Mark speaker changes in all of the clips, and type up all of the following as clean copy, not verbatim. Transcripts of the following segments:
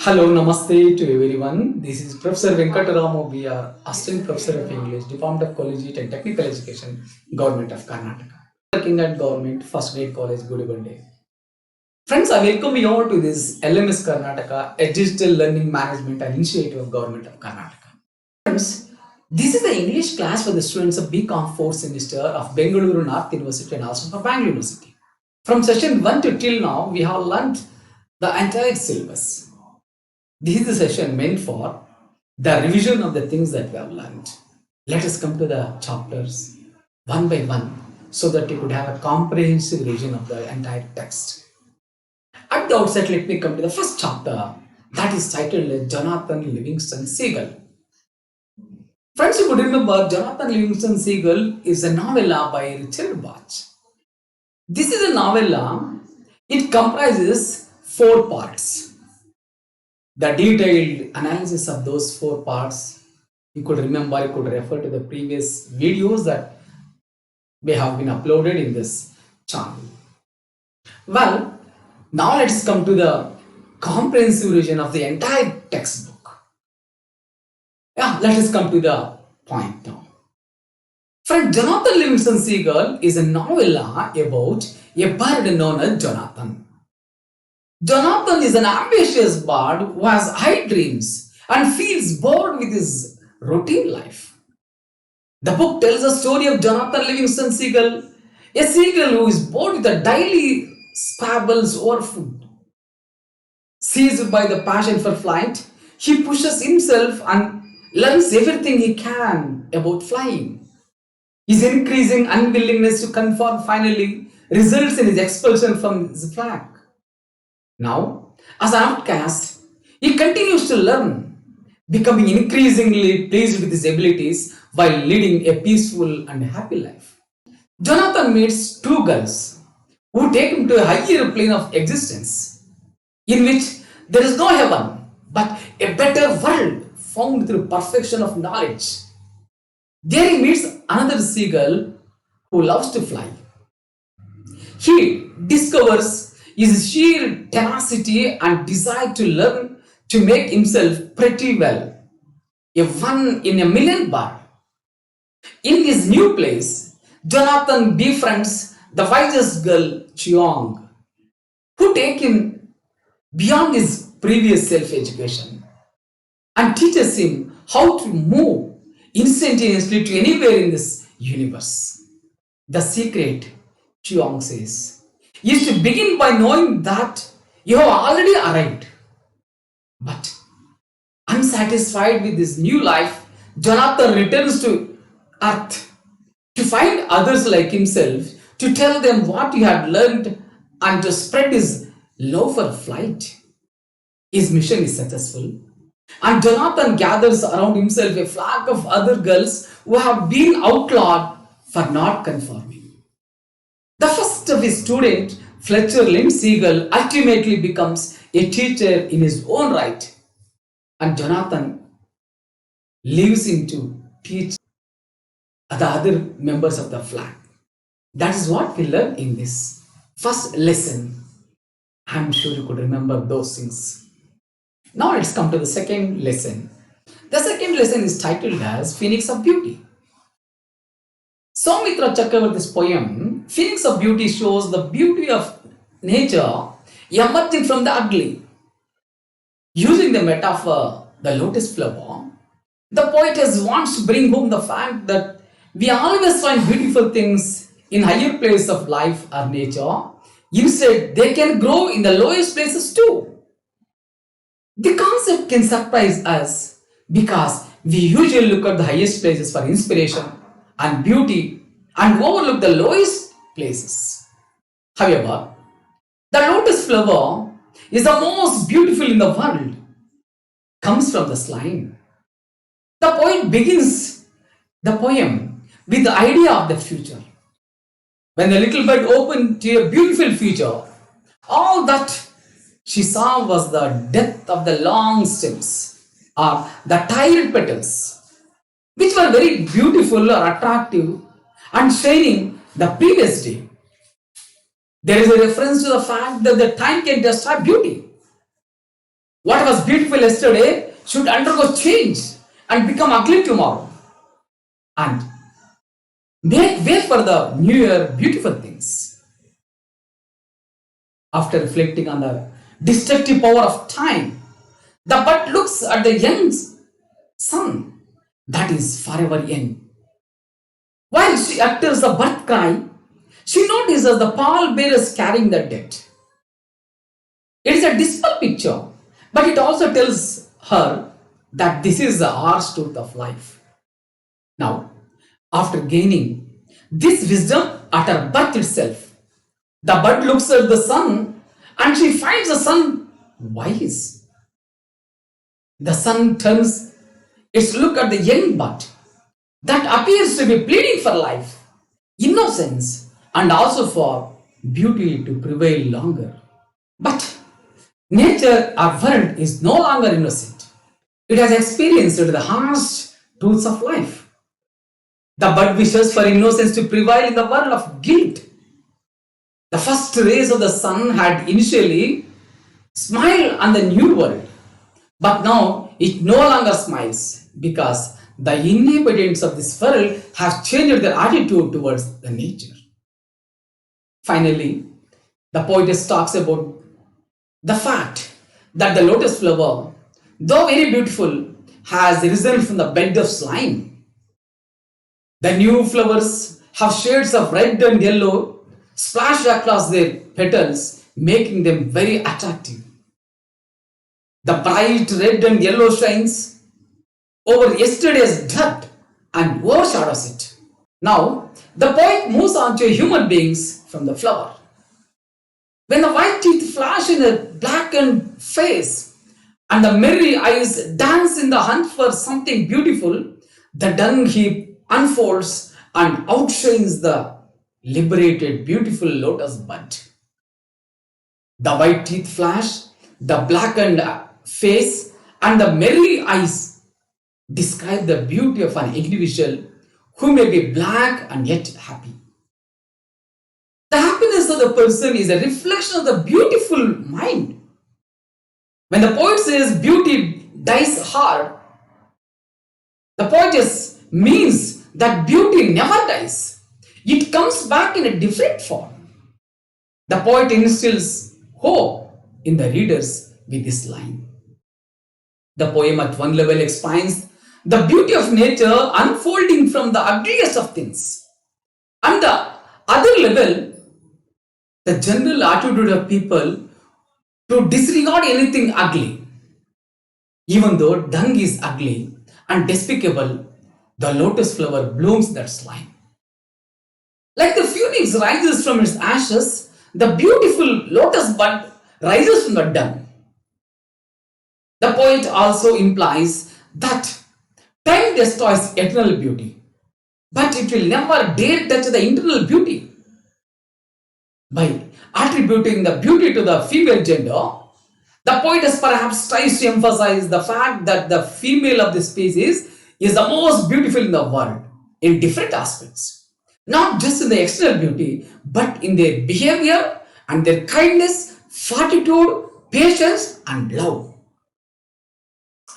Speaker 1: Hello, namaste to everyone. This is Professor Venkataramo. We are Assistant Professor of English, Department of Collegiate and Technical Education, Government of Karnataka. Working at Government First Grade College, Gudibande. Friends, I welcome you all to this LMS Karnataka, a digital learning management and initiative of Government of Karnataka. Friends, this is the English class for the students of BCom 4th semester of Bengaluru North University and also for Bangalore University. From session 1 to till now, we have learned the entire syllabus. This is the session meant for the revision of the things that we have learned. Let us come to the chapters one by one so that you could have a comprehensive revision of the entire text. At the outset, let me come to the first chapter that is titled Jonathan Livingston Seagull. Friends, you could remember Jonathan Livingston Seagull is a novella by Richard Bach. This is a novella. It comprises 4 parts. The detailed analysis of those 4 parts, you could remember, you could refer to the previous videos that may have been uploaded in this channel. Well, now let's come to the comprehensive revision of the entire textbook. Let us come to the point now. Friend, Jonathan Livingston Seagull is a novella about a bird known as Jonathan. Jonathan is an ambitious bird who has high dreams and feels bored with his routine life. The book tells the story of Jonathan Livingston Seagull, a seagull who is bored with the daily squabbles over food. Seized by the passion for flight, he pushes himself and learns everything he can about flying. His increasing unwillingness to conform finally results in his expulsion from his flag. Now, as an outcast, he continues to learn, becoming increasingly pleased with his abilities while leading a peaceful and happy life. Jonathan meets 2 girls who take him to a higher plane of existence, in which there is no heaven but a better world found through perfection of knowledge. There he meets another seagull who loves to fly. He discovers his sheer tenacity and desire to learn to make himself pretty well, a 1 in a million bird. In this new place, Jonathan befriends the wisest girl, Cheong, who takes him beyond his previous self-education and teaches him how to move instantaneously to anywhere in this universe. The secret, Cheong says, is to begin by knowing that you have already arrived. But unsatisfied with this new life, Jonathan returns to earth to find others like himself, to tell them what he had learned and to spread his love for flight. His mission is successful, and Jonathan gathers around himself a flock of other girls who have been outlawed for not conforming. The first of his student, Fletcher Lynn Seagull, ultimately becomes a teacher in his own right, and Jonathan leaves him to teach the other members of the flock. That is what we learn in this first lesson. I'm sure you could remember those things. Now let's come to the second lesson. The second lesson is titled as Phoenix of Beauty. Soumitra Chakravarti's poem, Phoenix of Beauty, shows the beauty of nature emerging from the ugly. Using the metaphor, the lotus flower, the poetess wants to bring home the fact that we always find beautiful things in higher places of life or nature. Instead, they can grow in the lowest places too. The concept can surprise us because we usually look at the highest places for inspiration and beauty and overlook the lowest places. However, the lotus flower is the most beautiful in the world, comes from the slime. The poet begins the poem with the idea of the future. When the little bird opened to a beautiful future, all that she saw was the death of the long stems or the tired petals, which were very beautiful or attractive and shining the previous day. There is a reference to the fact that the time can destroy beauty. What was beautiful yesterday should undergo change and become ugly tomorrow. And make way for the new year beautiful things. After reflecting on the destructive power of time, the bud looks at the young sun that is forever young. While she utters the birth cry, she notices the pallbearers carrying the dead. It is a dismal picture, but it also tells her that this is the harsh truth of life. Now, after gaining this wisdom at her birth itself, the bud looks at the sun and she finds the sun wise. The sun turns its look at the young bud that appears to be pleading for life, innocence, and also for beauty to prevail longer. But nature, our world, is no longer innocent. It has experienced the harsh truths of life. The bud wishes for innocence to prevail in the world of guilt. The first rays of the sun had initially smiled on the new world, but now it no longer smiles because the inhabitants of this world have changed their attitude towards the nature. Finally, the poetess talks about the fact that the lotus flower, though very beautiful, has risen from the bed of slime. The new flowers have shades of red and yellow splashed across their petals, making them very attractive. The bright red and yellow shines over yesterday's dirt and overshadows it. Now, the poet moves on to human beings from the flower. When the white teeth flash in a blackened face and the merry eyes dance in the hunt for something beautiful, the dung heap unfolds and outshines the liberated, beautiful lotus bud. The white teeth flash, the blackened face, and the merry eyes describe the beauty of an individual who may be black and yet happy. The happiness of the person is a reflection of the beautiful mind. When the poet says beauty dies hard, the poetess means that beauty never dies. It comes back in a different form. The poet instills hope in the readers with this line. The poem at one level explains the beauty of nature unfolding from the ugliest of things. On the other level, the general attitude of people to disregard anything ugly. Even though dung is ugly and despicable, the lotus flower blooms that slime. Like the phoenix rises from its ashes, the beautiful lotus bud rises from the dung. The poet also implies that time destroys eternal beauty, but it will never dare touch the internal beauty. By attributing the beauty to the female gender, the poetess perhaps tries to emphasize the fact that the female of the species is the most beautiful in the world in different aspects. Not just in the external beauty, but in their behavior and their kindness, fortitude, patience, and love.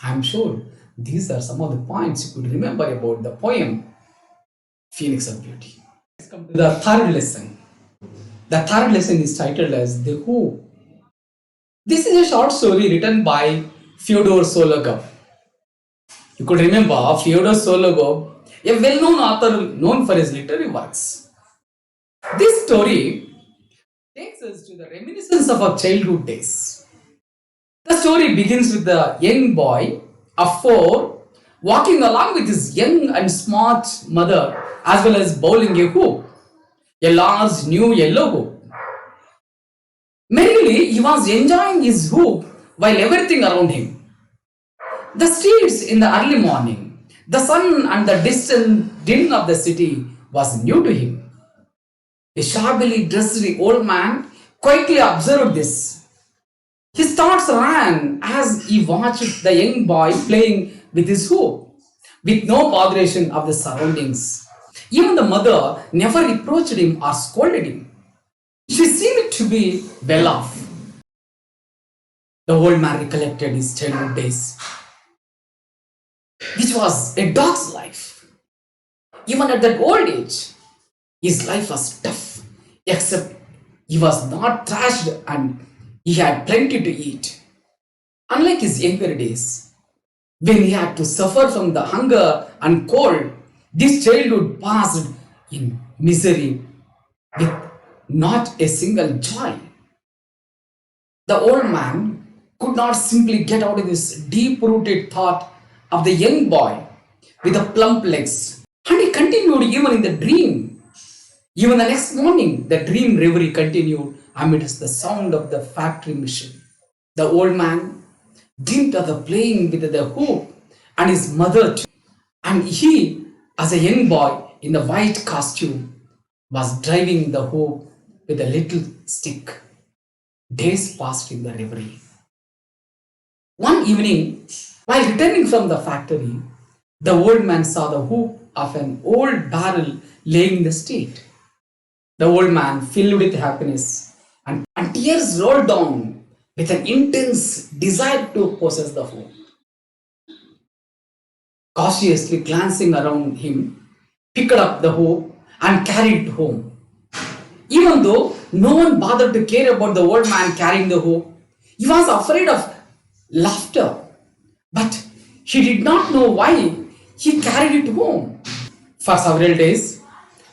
Speaker 1: I am sure these are some of the points you could remember about the poem Phoenix of Beauty. Let's come to the third lesson. The third lesson is titled as The Who. This is a short story written by Feodor Sologub. You could remember Feodor Sologub, a well-known author known for his literary works. This story takes us to the reminiscence of our childhood days. The story begins with the young boy of 4 walking along with his young and smart mother as well as bowling a hoop, a large new yellow hoop. Merrily, he was enjoying his hoop while everything around him. The streets in the early morning, the sun and the distant din of the city was new to him. A shabbily dressed old man quietly observed this. His thoughts ran as he watched the young boy playing with his hoop, with no botheration of the surroundings. Even the mother never reproached him or scolded him. She seemed to be well off. The old man recollected his childhood days, which was a dog's life. Even at that old age, his life was tough, except he was not thrashed and he had plenty to eat. Unlike his younger days, when he had to suffer from the hunger and cold, this childhood passed in misery with not a single joy. The old man could not simply get out of this deep-rooted thought of the young boy with the plump legs. And he continued even in the dream. Even the next morning, the dream reverie continued amidst the sound of the factory machine. The old man dreamed of the playing with the hoop and his mother too. And he, as a young boy in the white costume, was driving the hoop with a little stick. Days passed in the reverie. One evening, while returning from the factory, the old man saw the hoop of an old barrel laying in the street. The old man, filled with happiness, and tears rolled down with an intense desire to possess the hoop. Cautiously glancing around him, picked up the hoop and carried it home. Even though no one bothered to care about the old man carrying the hoop, he was afraid of laughter. But he did not know why he carried it home. For several days,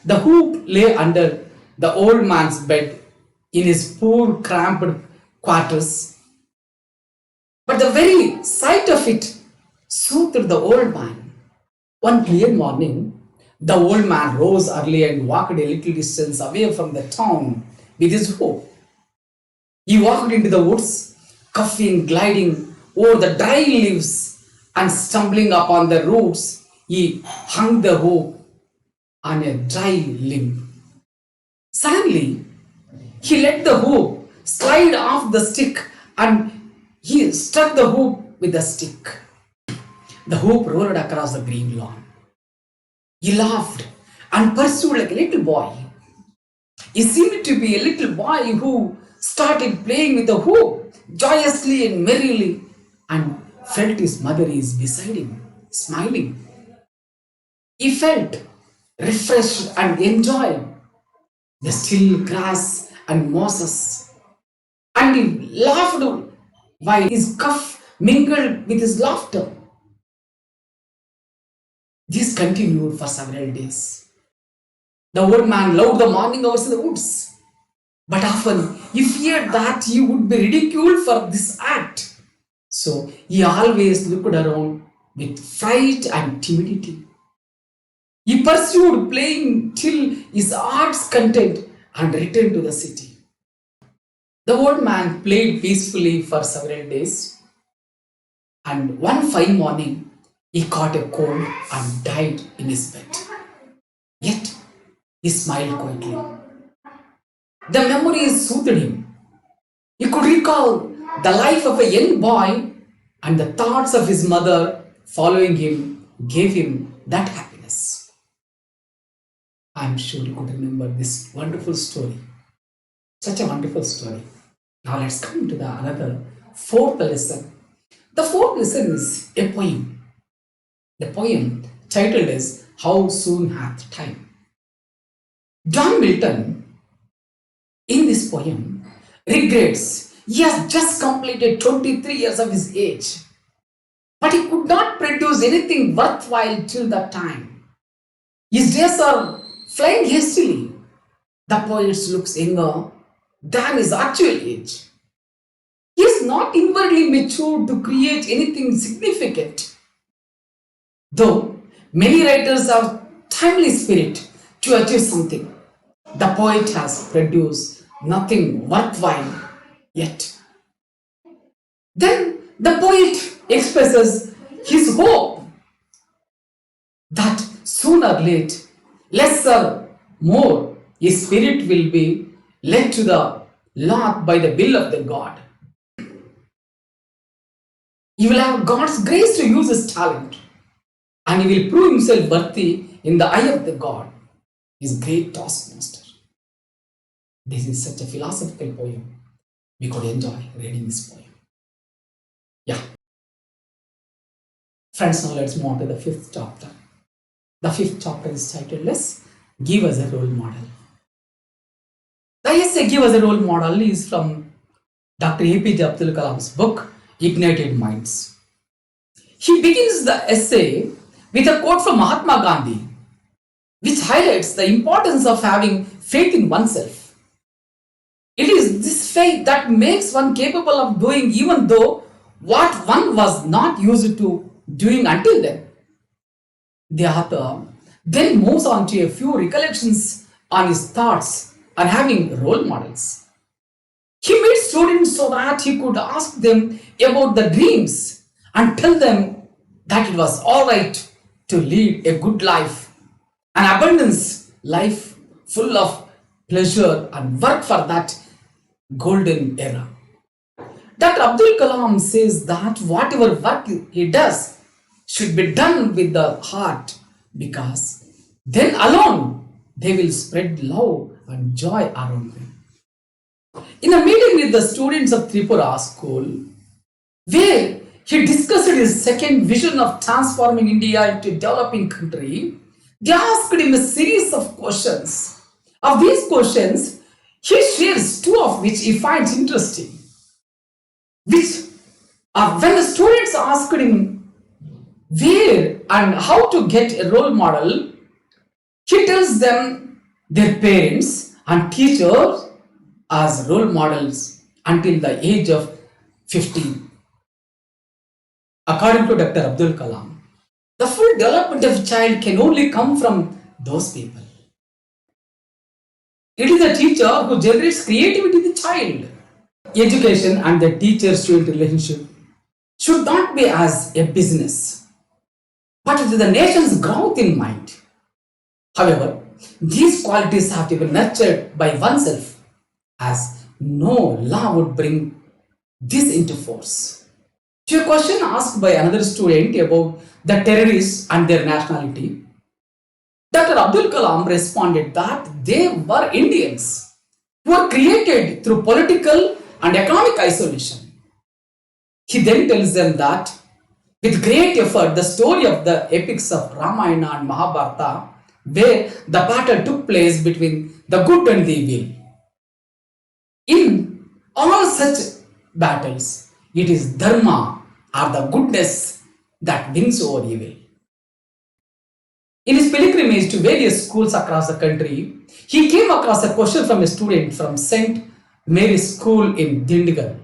Speaker 1: the hoop lay under the old man's bed in his poor, cramped quarters. But the very sight of it soothed the old man. One clear morning, the old man rose early and walked a little distance away from the town with his hoop. He walked into the woods, coughing, gliding over the dry leaves, and stumbling upon the roots, he hung the hoop on a dry limb. Suddenly, he let the hoop slide off the stick and he struck the hoop with the stick. The hoop rolled across the green lawn. He laughed and pursued like a little boy. He seemed to be a little boy who started playing with the hoop joyously and merrily and felt his mother is beside him, smiling. He felt refreshed and enjoyed the still grass and mosses. And he laughed while his cough mingled with his laughter. This continued for several days. The old man loved the morning hours in the woods, but often he feared that he would be ridiculed for this act. So he always looked around with fright and timidity. He pursued playing till his heart's content and returned to the city. The old man played peacefully for several days, and one fine morning he caught a cold and died in his bed. Yet he smiled quietly. The memories soothed him. He could recall the life of a young boy, and the thoughts of his mother following him gave him that happiness. I am sure you could remember this wonderful story. Such a wonderful story. Now let's come to the another fourth lesson. The fourth lesson is a poem. The poem titled is How Soon Hath Time. John Milton, in this poem, regrets he has just completed 23 years of his age, but he could not produce anything worthwhile till that time. His days are flying hastily. The poet looks younger than his actual age. He is not inwardly matured to create anything significant. Though many writers have timely spirit to achieve something, the poet has produced nothing worthwhile yet. Then the poet expresses his hope that sooner or late, less or more, his spirit will be led to the Lord by the will of the God. He will have God's grace to use his talent, and he will prove himself worthy in the eye of the God, his great taskmaster. This is such a philosophical poem. We could enjoy reading this poem. Friends, now let's move on to the fifth chapter. The fifth chapter is titled as Give Us a Role Model. The essay Give Us a Role Model is from Dr. APJ Abdul Kalam's book Ignited Minds. He begins the essay with a quote from Mahatma Gandhi, which highlights the importance of having faith in oneself. It is this faith that makes one capable of doing even though what one was not used to doing until then. The author then moves on to a few recollections on his thoughts on having role models. He made students so that he could ask them about the dreams and tell them that it was alright to lead a good life, an abundance life full of pleasure and work for that golden era. Dr. Abdul Kalam says that whatever work he does should be done with the heart, because then alone they will spread love and joy around them. In a meeting with the students of Tripura school, where he discussed his second vision of transforming India into a developing country, they asked him a series of questions. Of these questions, he shares two of which he finds interesting. Which are when the students asked him where and how to get a role model, he tells them their parents and teachers as role models until the age of 15. According to Dr. Abdul Kalam, the full development of a child can only come from those people. It is the teacher who generates creativity in the child. Education and the teacher-student relationship should not be as a business, but with the nation's growth in mind. However, these qualities have to be nurtured by oneself, as no law would bring this into force. To a question asked by another student about the terrorists and their nationality, Dr. Abdul Kalam responded that they were Indians who were created through political and economic isolation. He then tells them that with great effort, the story of the epics of Ramayana and Mahabharata, where the battle took place between the good and the evil. In all such battles, it is dharma or the goodness that wins over evil. In his pilgrimage to various schools across the country, he came across a question from a student from St. Mary's School in Dindigal.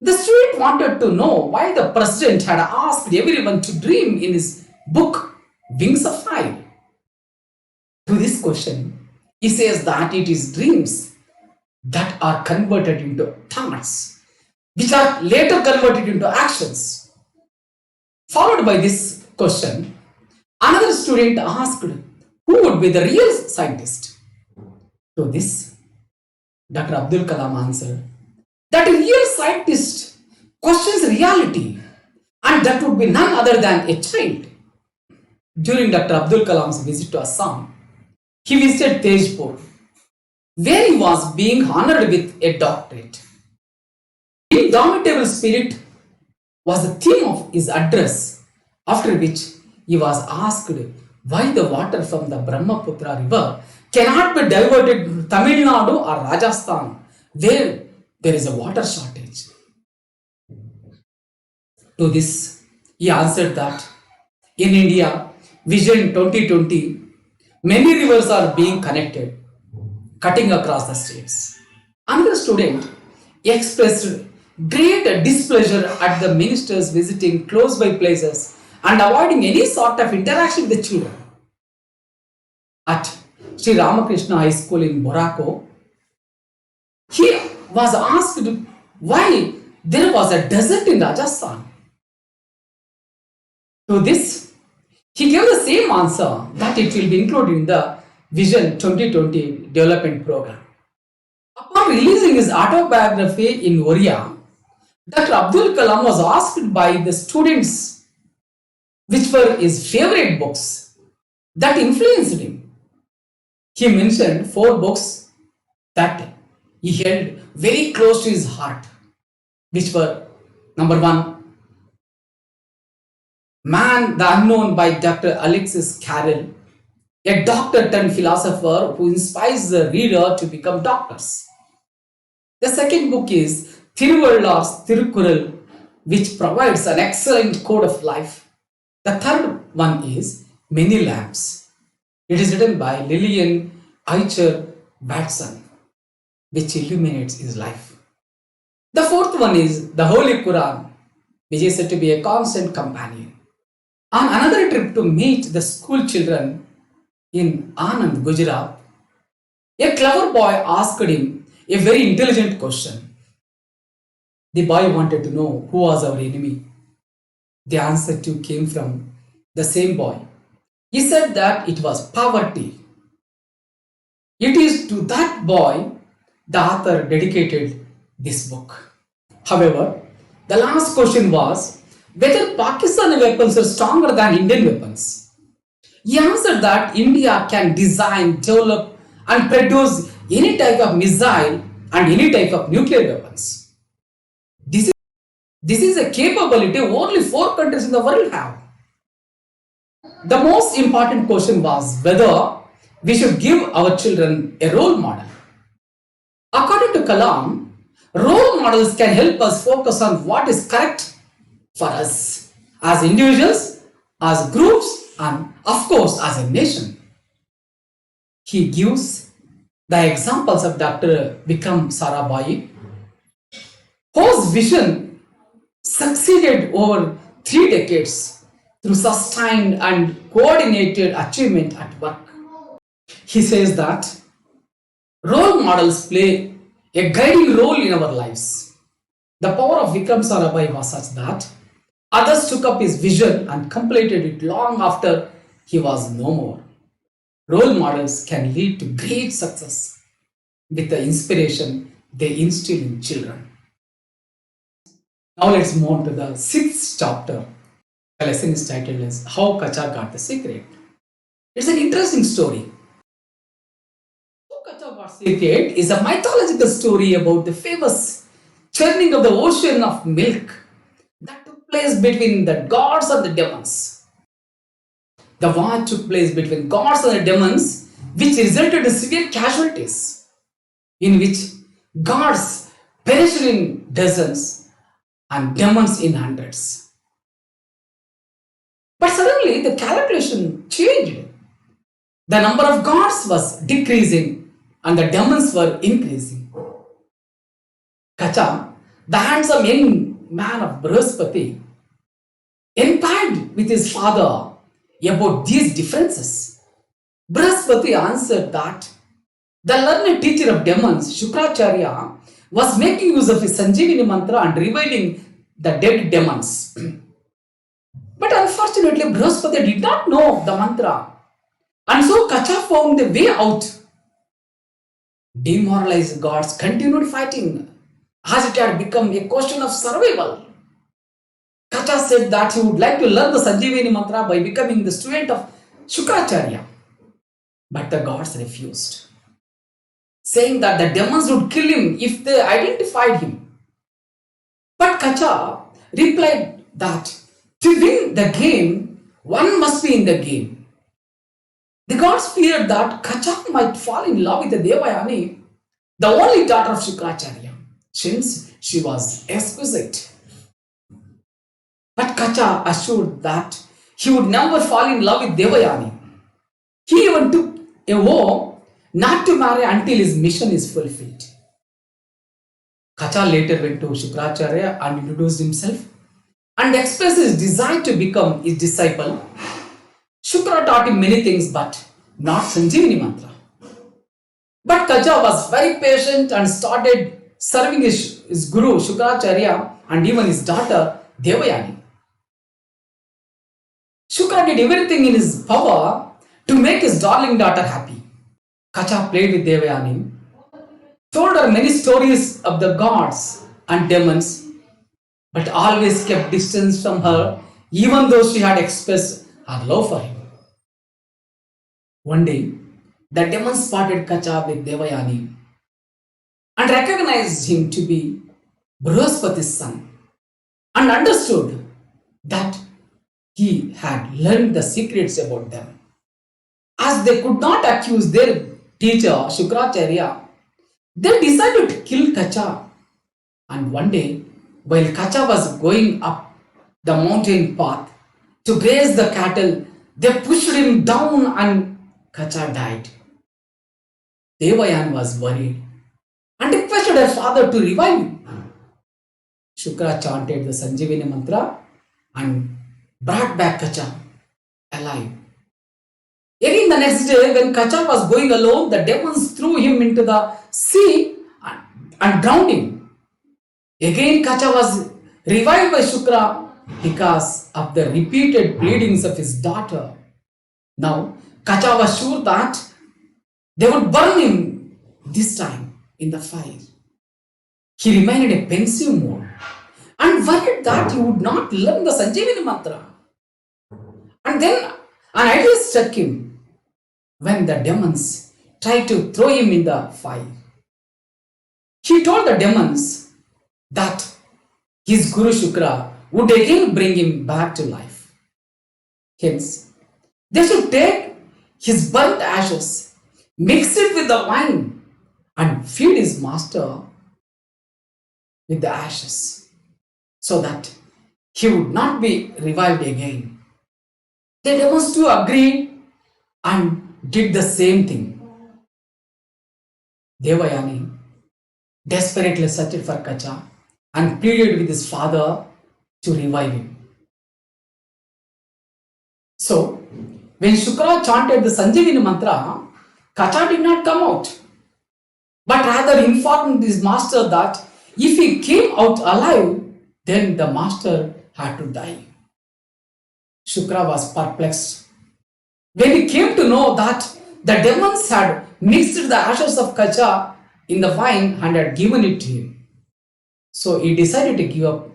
Speaker 1: The student wanted to know why the president had asked everyone to dream in his book Wings of Fire. To this question, he says that it is dreams that are converted into thoughts, which are later converted into actions. Followed by this question, another student asked who would be the real scientist. To this, Dr. Abdul Kalam answered that a real scientist questions reality, and that would be none other than a child. During Dr. Abdul Kalam's visit to Assam, he visited Tejpur, where he was being honored with a doctorate. Indomitable spirit was the theme of his address, after which he was asked why the water from the Brahmaputra river cannot be diverted to Tamil Nadu or Rajasthan, where there is a water shortage. To this, he answered that in India, Vision 2020, many rivers are being connected, cutting across the states. Another student expressed great displeasure at the ministers visiting close by places and avoiding any sort of interaction with the children. At Sri Ramakrishna High School in Morocco, he was asked why there was a desert in Rajasthan. To this, he gave the same answer that it will be included in the Vision 2020 development program. Upon releasing his autobiography in Oriya, Dr. Abdul Kalam was asked by the students which were his favorite books that influenced him. He mentioned 4 books that he held very close to his heart, which were number 1, Man the Unknown by Dr. Alexis Carrel, a doctor turned philosopher who inspires the reader to become doctors. The second book is Thiruvallar's Thirukkural, which provides an excellent code of life. The third one is Many Lamps. It is written by Lillian Eicher Batson, which illuminates his life. The fourth one is the Holy Quran, which is said to be a constant companion. On another trip to meet the school children in Anand, Gujarat, a clever boy asked him a very intelligent question. The boy wanted to know who was our enemy. The answer too came from the same boy. He said that it was poverty. It is to that boy the author dedicated this book. However, the last question was whether Pakistani weapons are stronger than Indian weapons. He answered that India can design, develop, and produce any type of missile and any type of nuclear weapons. This is a capability only 4 countries in the world have. The most important question was whether we should give our children a role model. According to Kalam, role models can help us focus on what is correct for us as individuals, as groups, and of course as a nation. He gives the examples of Dr. Vikram Sarabhai, whose vision succeeded over 3 decades through sustained and coordinated achievement at work. He says that role models play a guiding role in our lives. The power of Vikram Sarabhai was such that others took up his vision and completed it long after he was no more. Role models can lead to great success with the inspiration they instill in children. Now let's move on to the 6th chapter. The lesson is titled as How KACHA Got the Secret. It's an interesting story. How KACHA Got Secret is a mythological story about the famous churning of the ocean of milk that took place between the gods and the demons. The war took place between gods and the demons, which resulted in severe casualties, in which gods perished in dozens and demons in hundreds. But suddenly the calculation changed. The number of gods was decreasing and the demons were increasing. KACHA, the handsome young man of Brihaspati, inquired with his father about these differences. Brihaspati answered that the learned teacher of demons, Shukracharya, was making use of his Sanjeevani mantra and reviving the dead demons. But unfortunately, Brihaspati did not know the mantra, and so KACHA found the way out. Demoralized gods continued fighting as it had become a question of survival. KACHA said that he would like to learn the Sanjeevani mantra by becoming the student of Shukracharya. But the gods refused, saying that the demons would kill him if they identified him. But KACHA replied that to win the game, one must be in the game. The gods feared that KACHA might fall in love with the Devayani, the only daughter of Shukracharya, since she was exquisite. But KACHA assured that he would never fall in love with Devayani. He even took a vow not to marry until his mission is fulfilled. KACHA later went to Shukracharya and introduced himself and expressed his desire to become his disciple. Shukra taught him many things but not Sanjeevani mantra. But KACHA was very patient and started serving his guru Shukracharya and even his daughter Devayani. Shukra did everything in his power to make his darling daughter happy. KACHA played with Devayani, told her many stories of the gods and demons, but always kept distance from her even though she had expressed her love for him. One day, the demons spotted KACHA with Devayani and recognized him to be Brihaspati's son and understood that he had learned the secrets about them. As they could not accuse their teacher Shukracharya, they decided to kill Kacha. And one day, while Kacha was going up the mountain path to graze the cattle, they pushed him down and Kacha died. Devayan was worried and requested her father to revive him. Shukra chanted the Sanjivini mantra and brought back Kacha alive. Again the next day, when Kacha was going alone, the demons threw him into the sea and drowned him. Again Kacha was revived by Shukra because of the repeated pleadings of his daughter. Now Kacha was sure that they would burn him this time in the fire. He remained in a pensive mode and worried that he would not learn the Sanjivini mantra. And then an idea struck him when the demons tried to throw him in the fire. He told the demons that his Guru Shukra would again bring him back to life. Hence, they should take his burnt ashes, mix it with the wine, and feed his master with the ashes, so that he would not be revived again. The demons too agreed and did the same thing. Devayani desperately searched for Kacha and pleaded with his father to revive him. So, when Shukra chanted the Sanjivini mantra, Kacha did not come out, but rather informed his master that if he came out alive, then the master had to die. Shukra was perplexed when he came to know that the demons had mixed the ashes of Kacha in the wine and had given it to him. So he decided to give up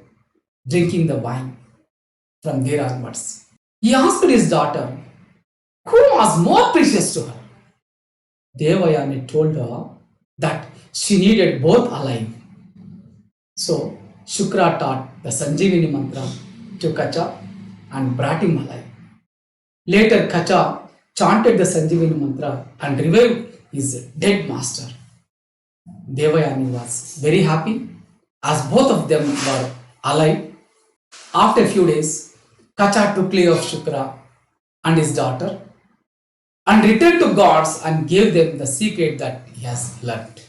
Speaker 1: drinking the wine from there onwards. He asked his daughter, who was more precious to her? Devayani told her that she needed both alive. So Shukra taught the Sanjivini mantra to Kacha and brought him alive. Later Kacha chanted the Sanjivini mantra and revived his dead master. Devayani was very happy as both of them were alive. After a few days, Kacha took leave of Shukra and his daughter and returned to gods and gave them the secret that he has learnt.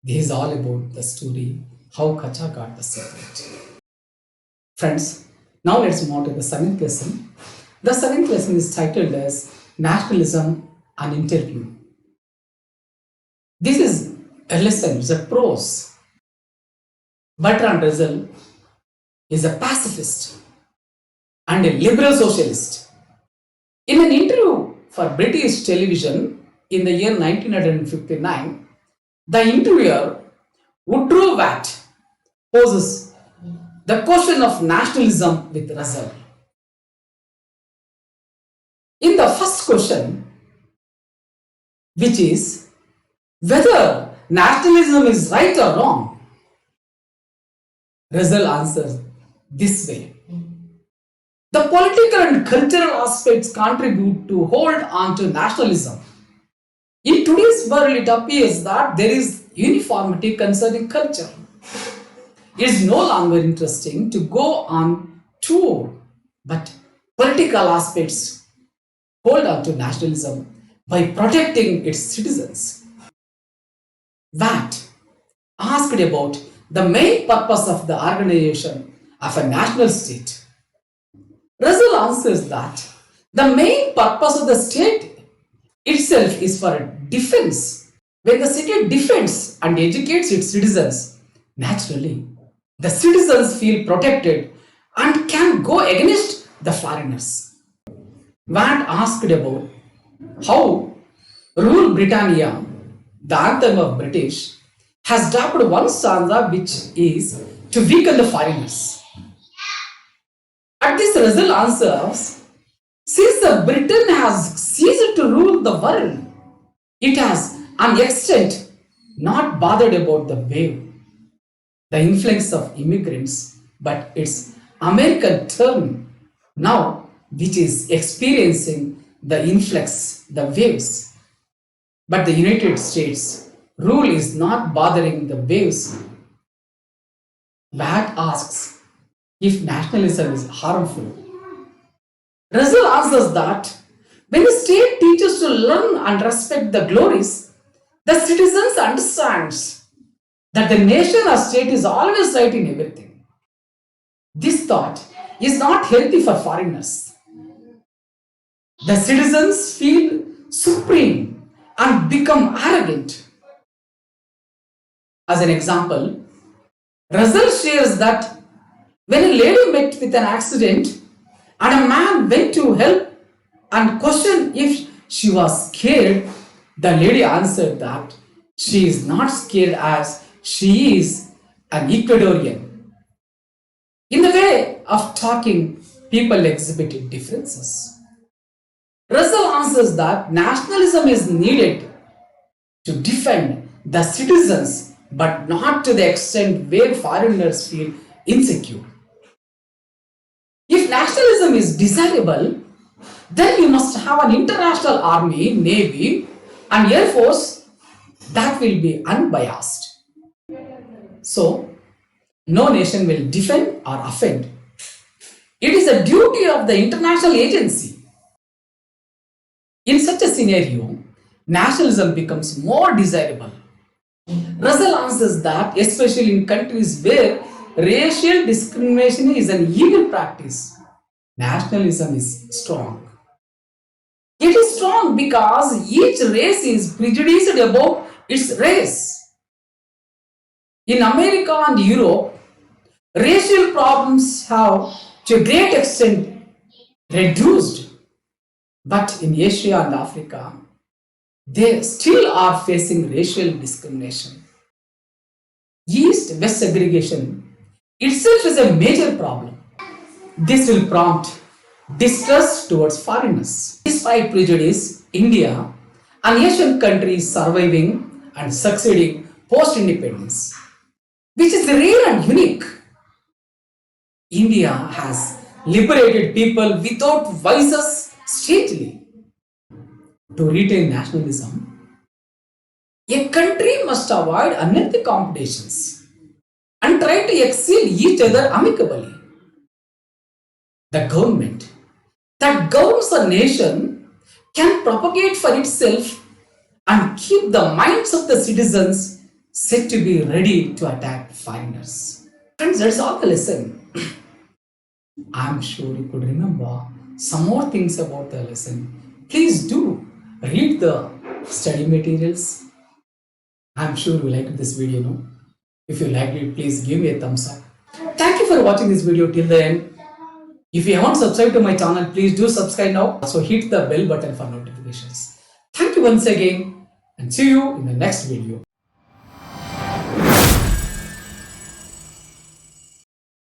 Speaker 1: This is all about the story how Kacha got the secret. Friends, now let's move on to the 7th lesson. The 7th lesson is titled as Nationalism and Interview. This is a lesson, it's a prose. Bertrand is a pacifist and a liberal socialist. In an interview for British television in the year 1959, the interviewer Woodrow Watt poses the question of nationalism with Russell. In the first question, which is whether nationalism is right or wrong, Russell answers this way. The political and cultural aspects contribute to hold on to nationalism. In today's world, it appears that there is uniformity concerning culture. It is no longer interesting to go on tour, but political aspects hold on to nationalism by protecting its citizens. Watt asked about the main purpose of the organization of a national state. Russell answers that the main purpose of the state itself is for defense. When the state defends and educates its citizens, naturally, the citizens feel protected and can go against the foreigners. Watt asked about how Rule Britannia, the anthem of British, has dropped one stanza which is to weaken the foreigners. At this, Russell answers, since the Britain has ceased to rule the world, it has, an extent, not bothered about the wave, the influx of immigrants, but its American turn now which is experiencing the influx, the waves. But the United States rule is not bothering the waves. VAT asks if nationalism is harmful. Russell answers that when the state teaches to learn and respect the glories, the citizens understands that the nation or state is always right in everything. This thought is not healthy for foreigners. The citizens feel supreme and become arrogant. As an example, Russell shares that when a lady met with an accident and a man went to help and questioned if she was scared, the lady answered that she is not scared as she is an Ecuadorian. In the way of talking, people exhibited differences. Russell answers that nationalism is needed to defend the citizens, but not to the extent where foreigners feel insecure. If nationalism is desirable, then you must have an international army, navy, and air force that will be unbiased. So, no nation will defend or offend. It is a duty of the international agency. In such a scenario, nationalism becomes more desirable. Russell answers that, especially in countries where racial discrimination is an evil practice, nationalism is strong. It is strong because each race is prejudiced about its race. In America and Europe, racial problems have to a great extent reduced. But in Asia and Africa, they still are facing racial discrimination. East-West segregation itself is a major problem. This will prompt distrust towards foreigners. Despite prejudice, India, an Asian country is surviving and succeeding post-independence, which is rare and unique. India has liberated people without vices stately. To retain nationalism, a country must avoid unhealthy competitions and try to excel each other amicably. The government that governs a nation can propagate for itself and keep the minds of the citizens set to be ready to attack foreigners. Friends, that's all the lesson. I'm sure you could remember some more things about the lesson. Please do read the study materials. I'm sure you liked this video, no? If you liked it, please give me a thumbs up. Thank you for watching this video till the end. If you haven't subscribed to my channel, please do subscribe now. Also hit the bell button for notifications. Thank you once again and see you in the next video.